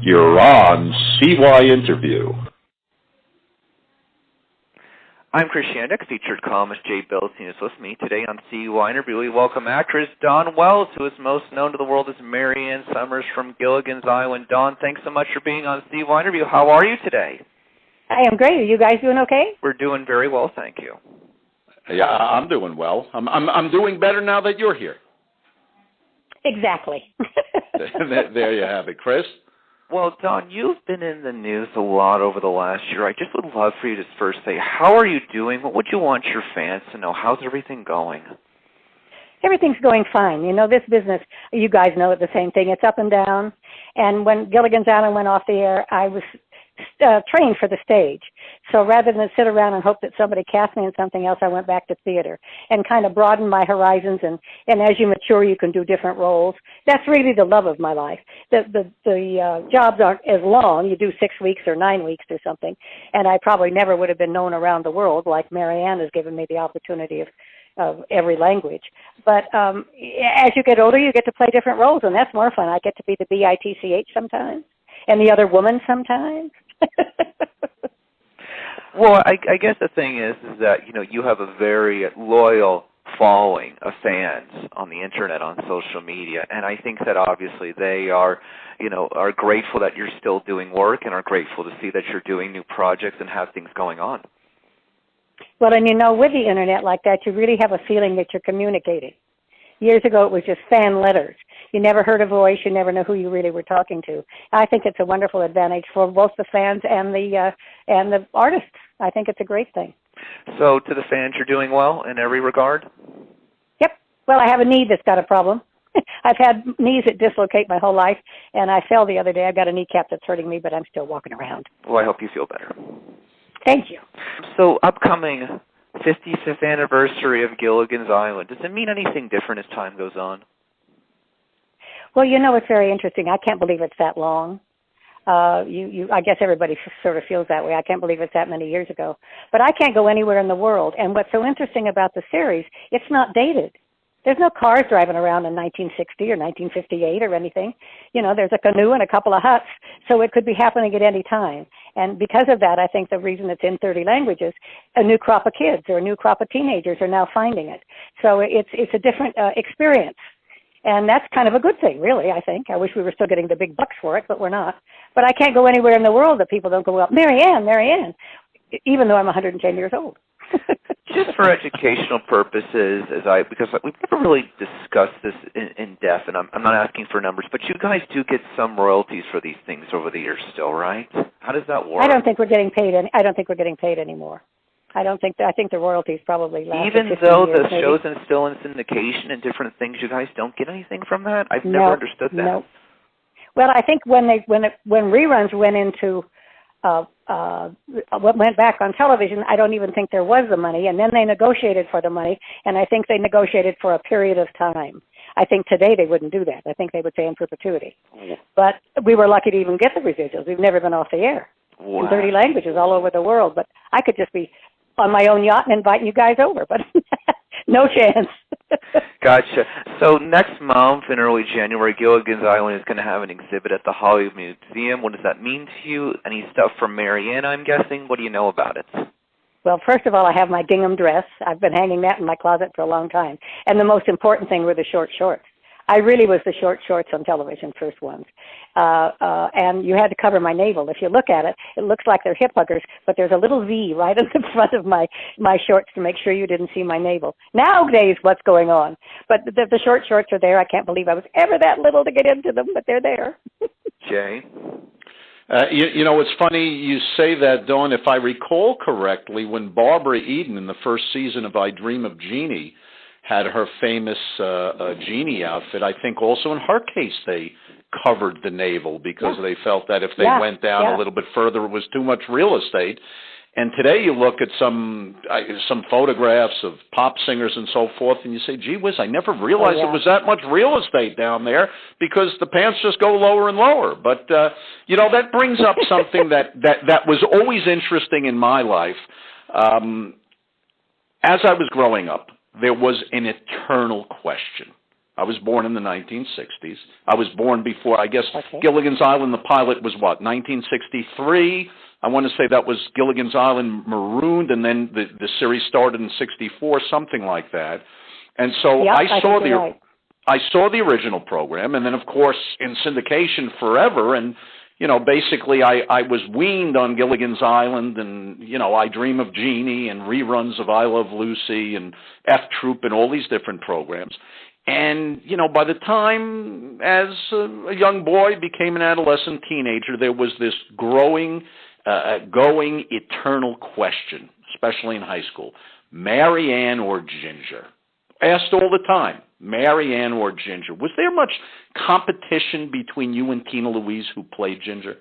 You're on CYInterview. I'm Chris Shandick, featured columnist Jay Billstein is with me. Today on CYInterview, we welcome actress Dawn Wells, who is most known to the world as Mary Ann Summers from Gilligan's Island. Dawn, thanks so much for being on CYInterview. How are you today? I am great. Are you guys doing okay? We're doing very well, thank you. Yeah, I'm doing well. I'm doing better now that you're here. Exactly. There you have it, Chris. Well, Dawn, you've been in the news a lot over the last year. I just would love for you to first say, how are you doing? What would you want your fans to know? How's everything going? Everything's going fine. You know, this business, you guys know it, the same thing. It's up and down. And when Gilligan's Island went off the air, I was trained for the stage. So rather than sit around and hope that somebody cast me in something else, I went back to theater and kind of broadened my horizons. And as you mature, you can do different roles. That's really the love of my life. The jobs aren't as long. You do 6 weeks or 9 weeks or something. And I probably never would have been known around the world like Mary Ann has given me the opportunity of every language. But as you get older, you get to play different roles, and that's more fun. I get to be the bitch sometimes and the other woman sometimes. Well, I guess the thing is that, you know, you have a very loyal following of fans on the internet, on social media, and I think that obviously they are, you know, are grateful that you're still doing work and are grateful to see that you're doing new projects and have things going on. Well, and you know, with the internet like that, you really have a feeling that you're communicating. Years ago, it was just fan letters. You never heard a voice. You never know who you really were talking to. I think it's a wonderful advantage for both the fans and the artists. I think it's a great thing. So to the fans, you're doing well in every regard? Yep. Well, I have a knee that's got a problem. I've had knees that dislocate my whole life, and I fell the other day. I got a kneecap that's hurting me, but I'm still walking around. Well, I hope you feel better. Thank you. So upcoming 55th anniversary of Gilligan's Island. Does it mean anything different as time goes on? Well, you know, it's very interesting. I can't believe it's that long. I guess everybody sort of feels that way. I can't believe it's that many years ago. But I can't go anywhere in the world. And what's so interesting about the series, it's not dated. There's no cars driving around in 1960 or 1958 or anything. You know, there's a canoe and a couple of huts, so it could be happening at any time. And because of that, I think the reason it's in 30 languages, a new crop of kids or a new crop of teenagers are now finding it. So it's a different experience. And that's kind of a good thing, really, I think. I wish we were still getting the big bucks for it, but we're not. But I can't go anywhere in the world that people don't go up, Mary Ann, even though I'm 110 years old. Just for educational purposes, because we've never really discussed this in depth, and I'm not asking for numbers, but you guys do get some royalties for these things over the years still, right? How does that work? I don't think we're getting paid anymore. I think the royalties probably last. Even though the show's still in syndication and different things, you guys don't get anything from that? I've never understood that. No. Well, I think when reruns went into what went back on television, I don't even think there was the money, and then they negotiated for the money, and I think they negotiated for a period of time. I think today they wouldn't do that. I think they would say in perpetuity. Yeah. But we were lucky to even get the residuals. We've never been off the air. Wow. In 30 languages all over the world, but I could just be on my own yacht and inviting you guys over, but no chance. Gotcha. So next month in early January, Gilligan's Island is going to have an exhibit at the Hollywood Museum. What does that mean to you? Any stuff from Mary Ann, I'm guessing? What do you know about it? Well, first of all, I have my gingham dress. I've been hanging that in my closet for a long time. And the most important thing were the short shorts. I really was the short shorts on television, first ones. And you had to cover my navel. If you look at it, it looks like they're hip huggers, but there's a little V right in the front of my shorts to make sure you didn't see my navel. Nowadays, what's going on? But the short shorts are there. I can't believe I was ever that little to get into them, but they're there. Jay? You know, it's funny you say that, Dawn. If I recall correctly, when Barbara Eden in the first season of I Dream of Jeannie had her famous genie outfit, I think also in her case they covered the navel because they felt that if they went down a little bit further, it was too much real estate. And today you look at some photographs of pop singers and so forth, and you say, gee whiz, I never realized it was that much real estate down there because the pants just go lower and lower. But, you know, that brings up something that was always interesting in my life. As I was growing up, there was an eternal question. I was born in the 1960s. I was born before, I guess, Okay. Gilligan's Island, the pilot was what, 1963? I want to say that was Gilligan's Island Marooned, and then the series started in 64, something like that. And so Yep, I saw the right. I saw the original program, and then, of course, in syndication forever, and, you know, basically I was weaned on Gilligan's Island and, you know, I Dream of Jeannie and reruns of I Love Lucy and F Troop and all these different programs. And, you know, by the time, as a young boy became an adolescent teenager, there was this going eternal question, especially in high school. Mary Ann or Ginger? Asked all the time, Mary Ann or Ginger. Was there much competition between you and Tina Louise, who played Ginger?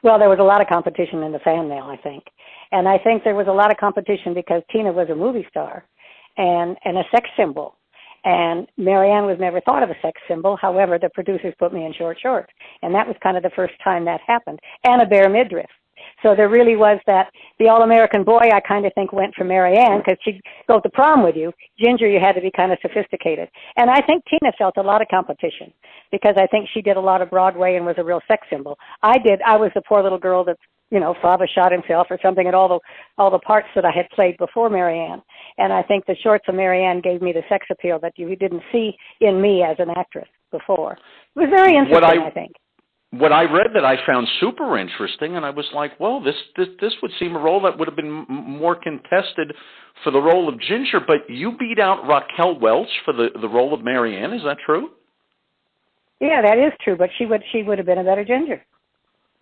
Well, there was a lot of competition in the fan mail, I think. And I think there was a lot of competition because Tina was a movie star and a sex symbol. And Mary Ann was never thought of a sex symbol. However, the producers put me in short shorts. And that was kind of the first time that happened. And a bare midriff. So there really was that, the all-American boy, I kind of think, went for Mary Ann because she'd go to prom with you. Ginger, you had to be kind of sophisticated. And I think Tina felt a lot of competition because I think she did a lot of Broadway and was a real sex symbol. I was the poor little girl that, you know, father shot himself or something at all the parts that I had played before Mary Ann. And I think the shorts of Mary Ann gave me the sex appeal that you didn't see in me as an actress before. It was very interesting, I think. What I read that I found super interesting, and I was like, well, this would seem a role that would have been more contested for the role of Ginger, but you beat out Raquel Welch for the role of Mary Ann. Is that true? Yeah, that is true, but she would have been a better Ginger.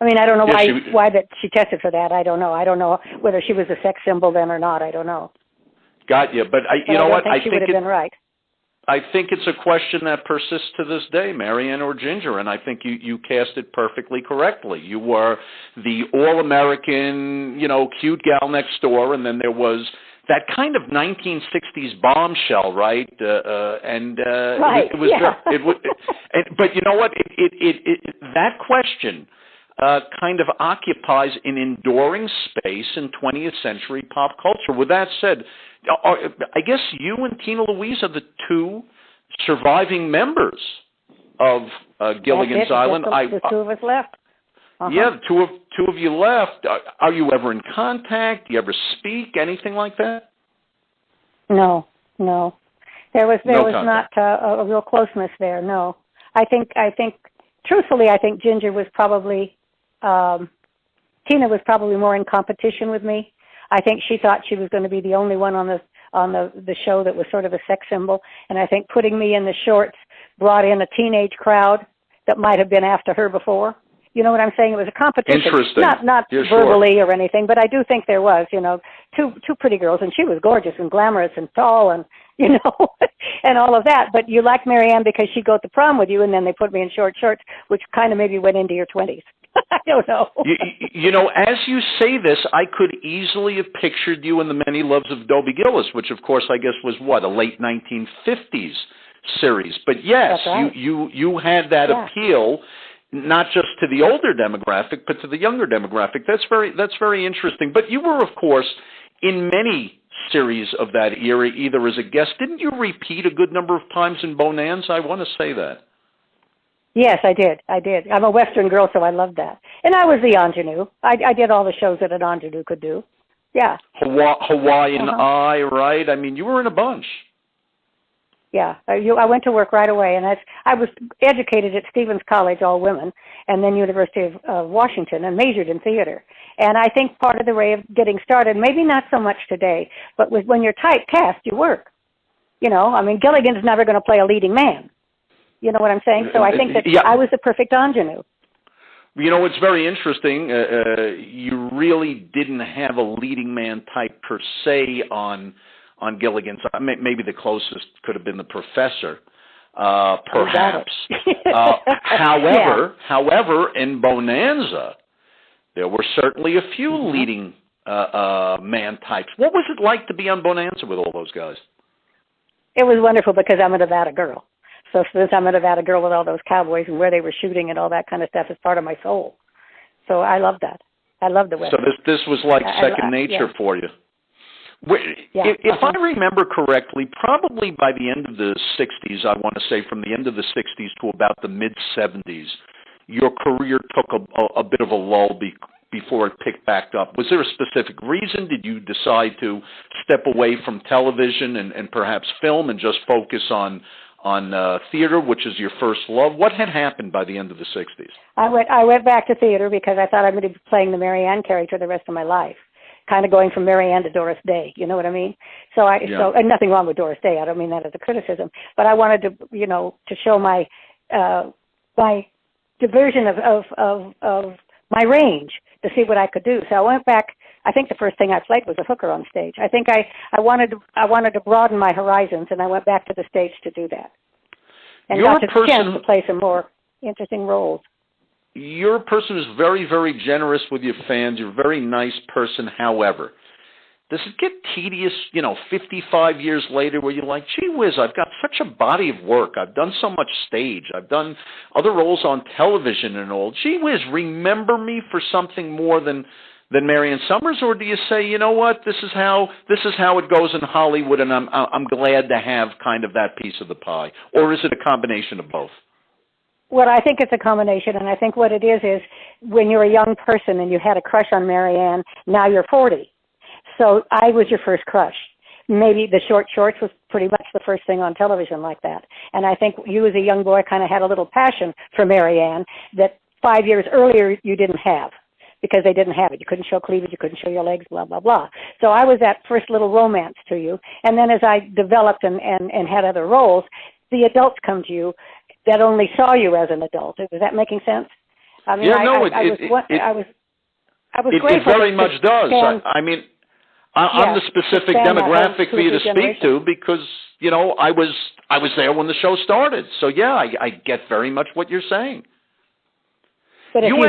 I mean, I don't know why that she tested for that. I don't know. I don't know whether she was a sex symbol then or not. I don't know. Got you, but you know what? I think she would have been right. I think it's a question that persists to this day, Mary Ann or Ginger, and I think you cast it perfectly correctly. You were the all-American, you know, cute gal next door, and then there was that kind of 1960s bombshell, right? Right. It was, yeah. but you know what? That question kind of occupies an enduring space in 20th century pop culture. With that said, I guess you and Tina Louise are the two surviving members of Gilligan's Island. The two of us left. Uh-huh. Yeah, the two of you left. Are you ever in contact? Do you ever speak? Anything like that? No. There was not a real closeness there. No, I think truthfully, I think Ginger was probably Tina was probably more in competition with me. I think she thought she was going to be the only one on the show that was sort of a sex symbol, and I think putting me in the shorts brought in a teenage crowd that might have been after her before. You know what I'm saying? It was a competition. Interesting. Not verbally or anything, but I do think there was, you know, two pretty girls, and she was gorgeous and glamorous and tall and, you know, and all of that. But you liked Mary Ann because she'd go to prom with you, and then they put me in short shorts, which kind of maybe went into your 20s. I don't know. You know, as you say this, I could easily have pictured you in The Many Loves of Dobie Gillis, which, of course, I guess was, what, a late 1950s series. But yes, right. you had that appeal, not just to the older demographic, but to the younger demographic. That's very interesting. But you were, of course, in many series of that era, either as a guest. Didn't you repeat a good number of times in Bonanza? I want to say that. Yes, I did. I'm a Western girl, so I loved that. And I was the ingenue. I did all the shows that an ingenue could do. Yeah. Hawaiian Eye, right? I mean, you were in a bunch. Yeah. I went to work right away, and I was educated at Stevens College, all women, and then University of Washington, and majored in theater. And I think part of the way of getting started, maybe not so much today, but when you're typecast, you work. You know, I mean, Gilligan's never going to play a leading man. You know what I'm saying? So I think that I was the perfect ingenue. You know, it's very interesting. You really didn't have a leading man type per se on Gilligan's. Maybe the closest could have been the Professor, perhaps. However, in Bonanza, there were certainly a few leading man types. What was it like to be on Bonanza with all those guys? It was wonderful because I'm a Nevada girl. So since I'm a Nevada girl with all those cowboys and where they were shooting and all that kind of stuff is part of my soul. So I love that. I love the West. So this was like second nature for you. Yeah. If I remember correctly, probably by the end of the 60s, I want to say from the end of the 60s to about the mid-70s, your career took a bit of a lull before it picked back up. Was there a specific reason? Did you decide to step away from television and perhaps film and just focus on theater, which is your first love? What had happened by the end of the 60s? I went back to theater because I thought I'm going to be playing the Mary Ann character the rest of my life. Kind of going from Mary Ann to Doris Day, you know what I mean? And nothing wrong with Doris Day. I don't mean that as a criticism, but I wanted to, to show my my diversion of my range to see what I could do. So I went back. I think the first thing I played was a hooker on stage. I think I wanted to broaden my horizons, and I went back to the stage to do that, and got the chance to play some more interesting roles. You're a person who's very, very generous with your fans. You're a very nice person. However, does it get tedious, 55 years later where you're like, gee whiz, I've got such a body of work. I've done so much stage. I've done other roles on television and all. Gee whiz, remember me for something more than Marion Summers? Or do you say, you know what, this is how it goes in Hollywood, and I'm glad to have kind of that piece of the pie? Or is it a combination of both? Well, I think it's a combination, and I think what it is when you're a young person and you had a crush on Mary Ann, now you're 40. So I was your first crush. Maybe the short shorts was pretty much the first thing on television like that. And I think you as a young boy kind of had a little passion for Mary Ann that 5 years earlier you didn't have because they didn't have it. You couldn't show cleavage, you couldn't show your legs, blah, blah, blah. So I was that first little romance to you. And then as I developed and had other roles, the adults come to you that only saw you as an adult. Is that making sense? I mean, it very much does. I'm the specific demographic for you to speak to because, I was there when the show started. So, yeah, I get very much what you're saying. But if you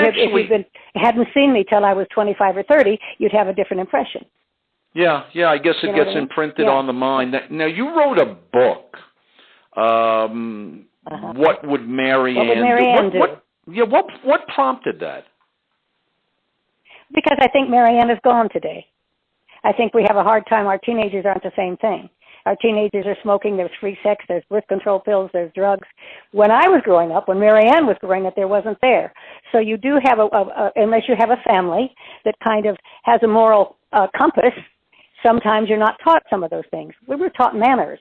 hadn't seen me till I was 25 or 30, you'd have a different impression. Yeah, I guess it gets imprinted on the mind. Now, you wrote a book. What would Mary Ann do? What prompted that? Because I think Mary Ann is gone today. I think we have a hard time. Our teenagers aren't the same thing. Our teenagers are smoking. There's free sex. There's birth control pills. There's drugs. When I was growing up, when Mary Ann was growing up, there wasn't there. So you do have unless you have a family that kind of has a moral compass, sometimes you're not taught some of those things. We were taught manners.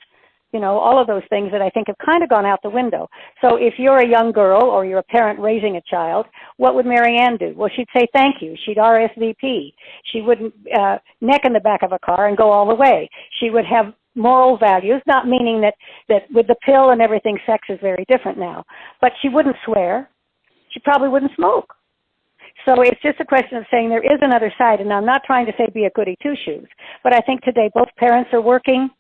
All of those things that I think have kind of gone out the window. So if you're a young girl or you're a parent raising a child, what would Mary Ann do? Well, she'd say thank you. She'd RSVP. She wouldn't neck in the back of a car and go all the way. She would have moral values, not meaning that with the pill and everything, sex is very different now. But she wouldn't swear. She probably wouldn't smoke. So it's just a question of saying there is another side, and I'm not trying to say be a goody two-shoes, but I think today both parents are working.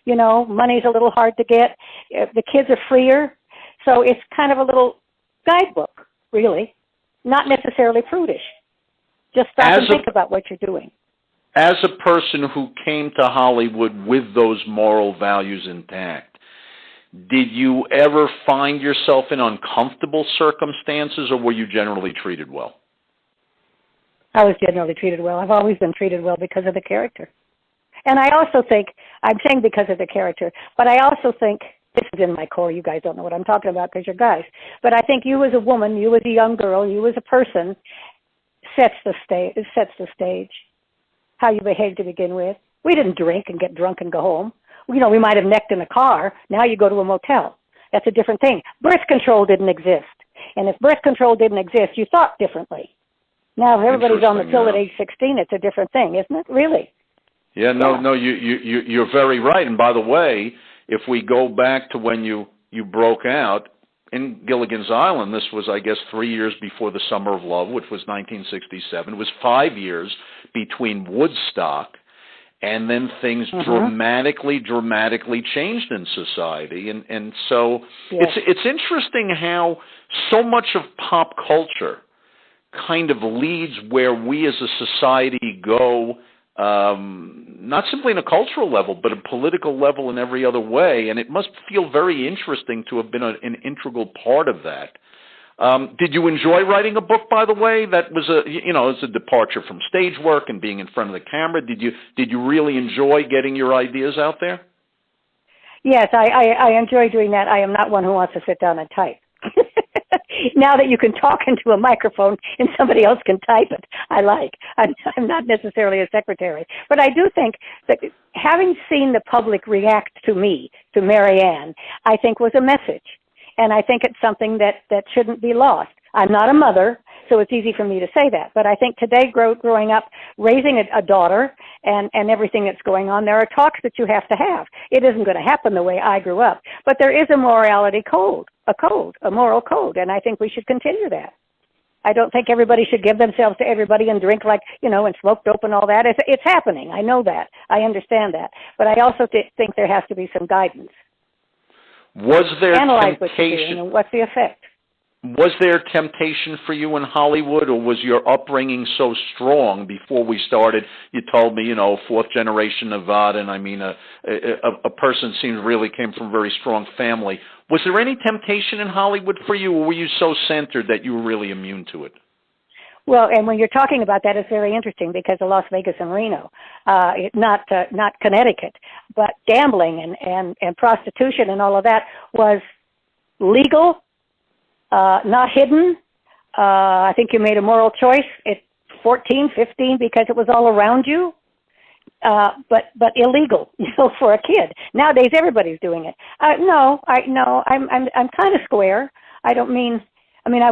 Money's a little hard to get. The kids are freer. So it's kind of a little guidebook, really. Not necessarily prudish. Just stop and think about what you're doing. As a person who came to Hollywood with those moral values intact, did you ever find yourself in uncomfortable circumstances, or were you generally treated well? I was generally treated well. I've always been treated well because of the character. And I also think, I'm saying because of the character, but I also think, this is in my core, you guys don't know what I'm talking about because you're guys, but I think you as a woman, you as a young girl, you as a person, sets the stage, how you behave to begin with. We didn't drink and get drunk and go home. We might have necked in a car. Now you go to a motel. That's a different thing. Birth control didn't exist. And if birth control didn't exist, you thought differently. Now if everybody's on the pill at age 16, it's a different thing, isn't it? Really? Yeah, no, you're very right. And by the way, if we go back to when you broke out in Gilligan's Island, this was, I guess, 3 years before the Summer of Love, which was 1967. It was 5 years between Woodstock, and then things dramatically changed in society. And so it's interesting how so much of pop culture kind of leads where we as a society go, not simply on a cultural level, but a political level in every other way. And it must feel very interesting to have been an integral part of that. Did you enjoy writing a book, by the way? That was it's a departure from stage work and being in front of the camera. Did you really enjoy getting your ideas out there? Yes, I enjoy doing that. I am not one who wants to sit down and type. Now that you can talk into a microphone and somebody else can type it, I like. I'm not necessarily a secretary. But I do think that having seen the public react to me, to Marianne, I think was a message. And I think it's something that shouldn't be lost. I'm not a mother, so it's easy for me to say that. But I think today, growing up, raising a daughter and everything that's going on, there are talks that you have to have. It isn't going to happen the way I grew up. But there is a morality code, a moral code, and I think we should continue that. I don't think everybody should give themselves to everybody and drink like, and smoke dope and all that. It's happening. I know that. I understand that. But I also think there has to be some guidance. Was there Analyze temptation? What you're doing and what's the effect? Was there temptation for you in Hollywood, or was your upbringing so strong before we started? You told me, fourth generation Nevada, and I mean, a person seems really came from a very strong family. Was there any temptation in Hollywood for you, or were you so centered that you were really immune to it? Well, and when you're talking about that, it's very interesting because of Las Vegas and Reno, not Connecticut, but gambling and prostitution and all of that was legal. Not hidden. I think you made a moral choice at 14, 15 because it was all around you. But illegal, for a kid. Nowadays, everybody's doing it. I'm kind of square. I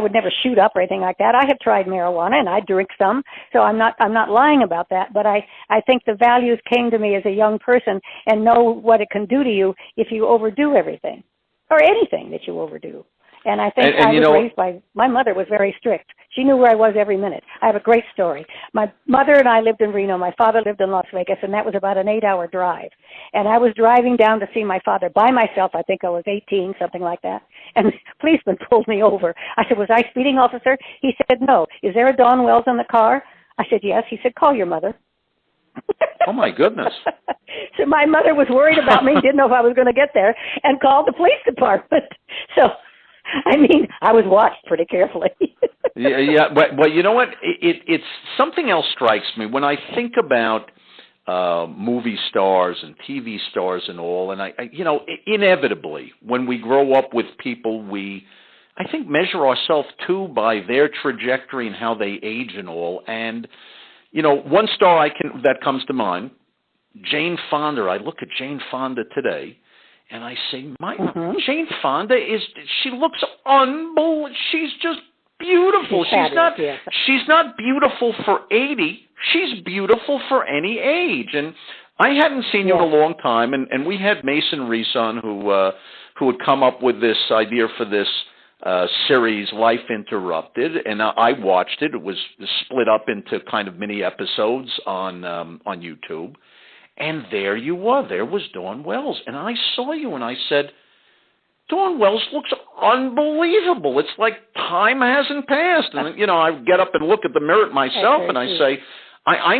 would never shoot up or anything like that. I have tried marijuana and I drink some, so I'm not lying about that. But I think the values came to me as a young person and know what it can do to you if you overdo everything or anything that you overdo. And I think I was raised by, my mother was very strict. She knew where I was every minute. I have a great story. My mother and I lived in Reno. My father lived in Las Vegas, and that was about an 8-hour drive. And I was driving down to see my father by myself. I think I was 18, something like that. And the policeman pulled me over. I said, "Was I speeding, officer?" He said, "No. Is there a Dawn Wells in the car?" I said, "Yes." He said, "Call your mother." Oh, my goodness. So my mother was worried about me, didn't know if I was going to get there, and called the police department. So... I was watched pretty carefully. Yeah. But you know what? It's something else strikes me when I think about movie stars and TV stars and all, and I inevitably when we grow up with people, I think measure ourselves too by their trajectory and how they age and all. And one star that comes to mind, Jane Fonda. I look at Jane Fonda today. And I say, Jane Fonda she looks unbelievable. She's just beautiful. She's not beautiful for 80. She's beautiful for any age. And I hadn't seen you in a long time. And we had Mason Reese on who had come up with this idea for this series, Life Interrupted. And I watched it. It was split up into kind of mini episodes on YouTube. And there you were. There was Dawn Wells. And I saw you and I said, Dawn Wells looks unbelievable. It's like time hasn't passed. And, I get up and look at the mirror myself and I say, I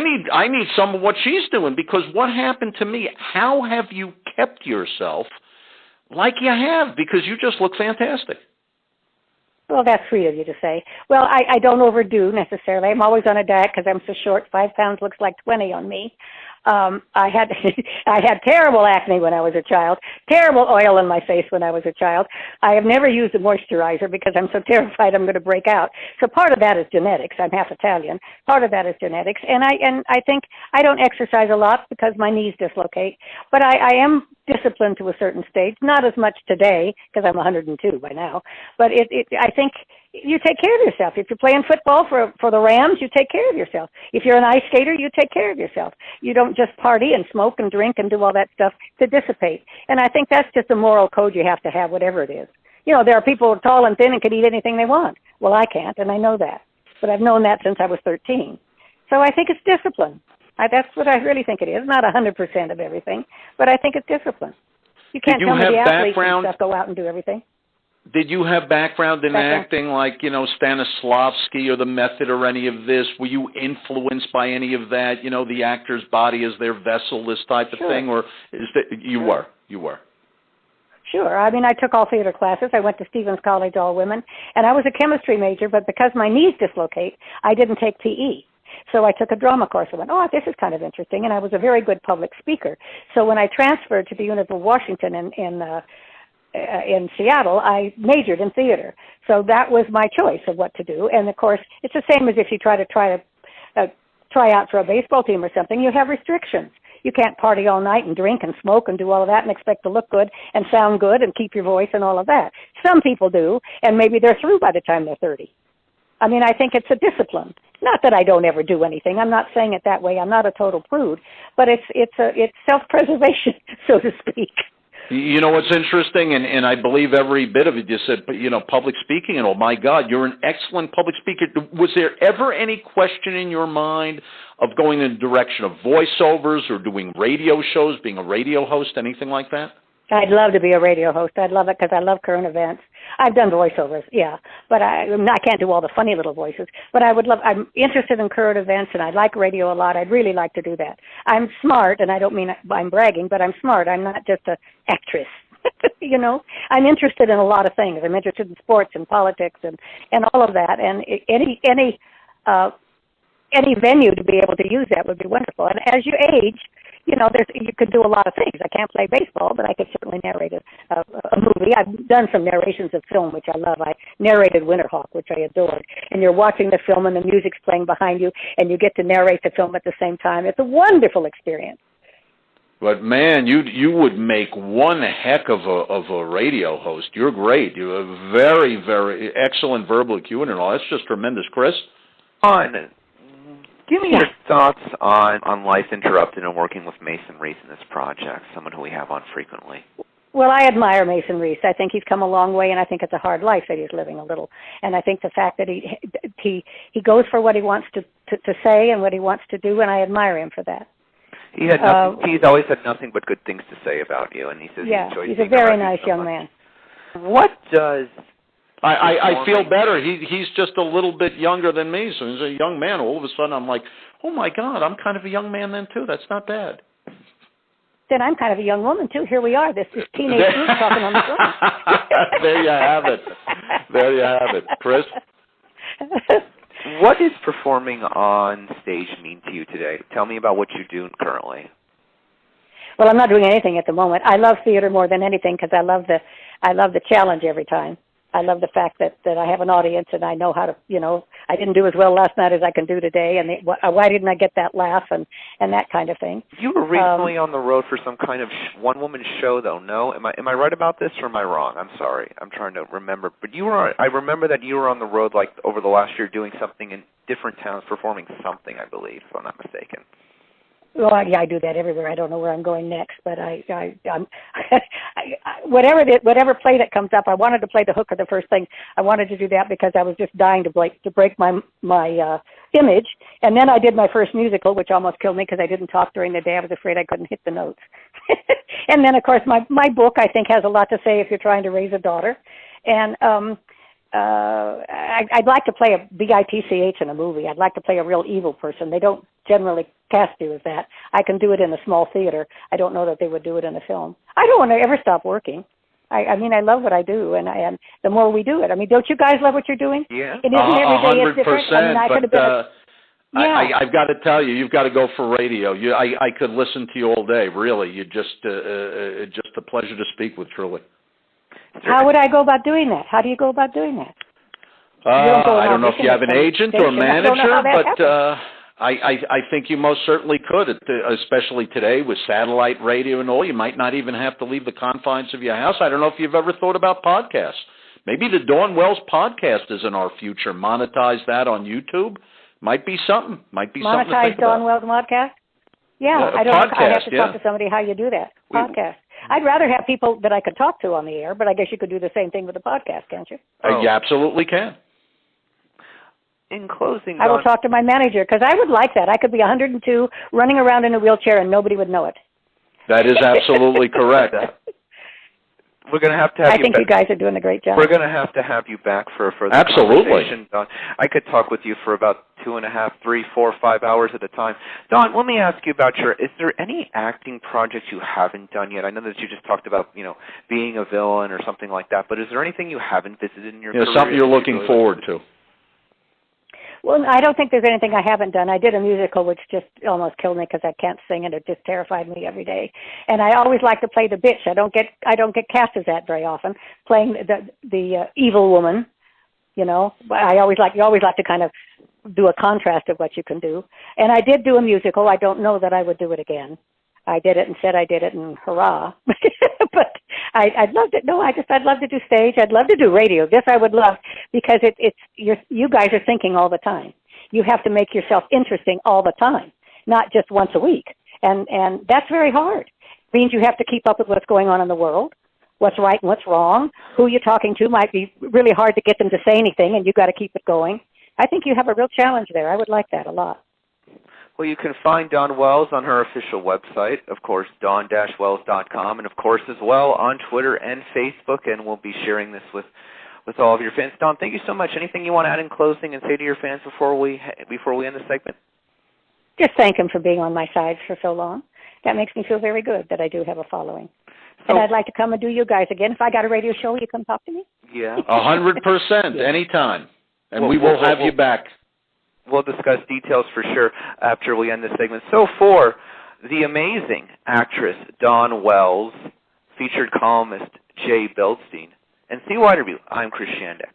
need some of what she's doing, because what happened to me? How have you kept yourself like you have? Because you just look fantastic. Well, that's sweet of you to say. Well, I don't overdo necessarily. I'm always on a diet because I'm so short. 5 pounds looks like 20 on me. I had terrible acne when I was a child, terrible oil in my face when I was a child. I have never used a moisturizer because I'm so terrified I'm going to break out. So part of that is genetics. I'm half Italian. Part of that is genetics. And I think I don't exercise a lot because my knees dislocate, but I am disciplined to a certain stage, not as much today because I'm 102 by now, but I think you take care of yourself. If you're playing football for the Rams, you take care of yourself. If you're an ice skater, you take care of yourself. You don't just party and smoke and drink and do all that stuff to dissipate. And I think that's just a moral code you have to have, whatever it is. There are people who are tall and thin and can eat anything they want. Well, I can't, and I know that. But I've known that since I was 13. So I think it's discipline. That's what I really think it is. Not 100% of everything, but I think it's discipline. You can't tell me the athletes and stuff go out and do everything. Did you have background in acting like, Stanislavski or The Method or any of this? Were you influenced by any of that, the actor's body as their vessel, this type of thing? Or is that you were? Sure. I mean, I took all theater classes. I went to Stevens College, all women, and I was a chemistry major, but because my knees dislocate, I didn't take PE. So I took a drama course and went, oh, this is kind of interesting, and I was a very good public speaker. So when I transferred to the University of Washington in Seattle, I majored in theater. So that was my choice of what to do. And, of course, it's the same as if you try out for a baseball team or something. You have restrictions. You can't party all night and drink and smoke and do all of that and expect to look good and sound good and keep your voice and all of that. Some people do, and maybe they're through by the time they're 30. I mean, I think it's a discipline. Not that I don't ever do anything. I'm not saying it that way. I'm not a total prude, but it's self-preservation, so to speak. You know what's interesting, and I believe every bit of it. You said, public speaking, and oh my God, you're an excellent public speaker. Was there ever any question in your mind of going in the direction of voiceovers or doing radio shows, being a radio host, anything like that? I'd love to be a radio host. I'd love it because I love current events. I've done voiceovers, yeah, but I can't do all the funny little voices. But I'm interested in current events, and I like radio a lot. I'd really like to do that. I'm smart, and I don't mean I'm bragging, but I'm smart. I'm not just an actress. I'm interested in a lot of things. I'm interested in sports and politics and all of that. And any venue to be able to use that would be wonderful. And as you age, you could do a lot of things. I can't play baseball, but I could certainly narrate a movie. I've done some narrations of film, which I love. I narrated Winterhawk, which I adored. And you're watching the film, and the music's playing behind you, and you get to narrate the film at the same time. It's a wonderful experience. But man, you would make one heck of a radio host. You're great. You have very, very excellent verbal acuity and all. That's just tremendous, Chris. Give me your thoughts on Life Interrupted and working with Mason Reese in this project, someone who we have on frequently. Well, I admire Mason Reese. I think he's come a long way, and I think it's a hard life that he's living a little. And I think the fact that he goes for what he wants to say and what he wants to do, and I admire him for that. He's always had nothing but good things to say about you, and he says he enjoys he's a very nice young man. What does... I feel better. He's just a little bit younger than me, so he's a young man. All of a sudden, I'm like, oh my God, I'm kind of a young man then too. That's not bad. Then I'm kind of a young woman too. Here we are, this teenage group talking on the phone. There you have it. There you have it, Chris. What does performing on stage mean to you today? Tell me about what you're doing currently. Well, I'm not doing anything at the moment. I love theater more than anything because I love the challenge every time. I love the fact that I have an audience and I know how to, I didn't do as well last night as I can do today, and why didn't I get that laugh and that kind of thing. You were recently on the road for some kind of one-woman show, though, no? Am I right about this, or am I wrong? I'm sorry. I'm trying to remember. But I remember that you were on the road, like, over the last year doing something in different towns, performing something, I believe, if I'm not mistaken. Well, I do that everywhere. I don't know where I'm going next, but I'm whatever play that comes up. I wanted to play the hooker the first thing. I wanted to do that because I was just dying to break my image. And then I did my first musical, which almost killed me because I didn't talk during the day. I was afraid I couldn't hit the notes. And then, of course, my book I think has a lot to say if you're trying to raise a daughter. And I'd like to play a bitch in a movie. I'd like to play a real evil person. They don't generally cast you as that. I can do it in a small theater. I don't know that they would do it in a film. I don't want to ever stop working. I mean, I love what I do, and the more we do it. I mean, don't you guys love what you're doing? Yeah. It isn't every day it's different. 100%. I mean, I've got to tell you, you've got to go for radio. I could listen to you all day. Really, you just a pleasure to speak with. Truly. How would I go about doing that? How do you go about doing that? I don't know if you have an agent or manager, but I think you most certainly could, especially today with satellite radio and all. You might not even have to leave the confines of your house. I don't know if you've ever thought about podcasts. Maybe the Dawn Wells podcast is in our future. Monetize that on YouTube. Might be something. Monetize Dawn Wells podcast? Yeah, I don't know. I have to talk to somebody how you do that. Podcast. I'd rather have people that I could talk to on the air, but I guess you could do the same thing with a podcast, can't you? You absolutely can. In closing, I will talk to my manager because I would like that. I could be 102 running around in a wheelchair and nobody would know it. That is absolutely correct. We're going to have to have I you think back. you guys are doing a great job. We're going to have you back for a further Absolutely. conversation, Don. I could talk with you for about 2.5, 3, 4, 5 hours at a time. Don, let me ask you about is there any acting projects you haven't done yet? I know that you just talked about, being a villain or something like that, but is there anything you haven't visited in your career? Something you're looking forward to. Well, I don't think there's anything I haven't done. I did a musical which just almost killed me because I can't sing it. It just terrified me every day. And I always like to play the bitch. I don't get cast as that very often. Playing the evil woman, But you always like to kind of do a contrast of what you can do. And I did do a musical. I don't know that I would do it again. I did it and said I did it and hurrah. But I'd love to. No, I'd love to do stage. I'd love to do radio. This I would love because you guys are thinking all the time. You have to make yourself interesting all the time, not just once a week. And that's very hard. It means you have to keep up with what's going on in the world, what's right and what's wrong. Who you're talking to might be really hard to get them to say anything, and you've got to keep it going. I think you have a real challenge there. I would like that a lot. Well, you can find Dawn Wells on her official website, of course, dawn-wells.com, and, of course, as well on Twitter and Facebook, and we'll be sharing this with all of your fans. Dawn, thank you so much. Anything you want to add in closing and say to your fans before we end the segment? Just thank them for being on my side for so long. That makes me feel very good that I do have a following. And I'd like to come and do you guys again. If I got a radio show, will you come talk to me? Yeah. 100%, anytime. And we will have you back. We'll discuss details for sure after we end this segment. So for the amazing actress Dawn Wells, featured columnist Jay Bildstein, and CYInterview, I'm Chris Shandek.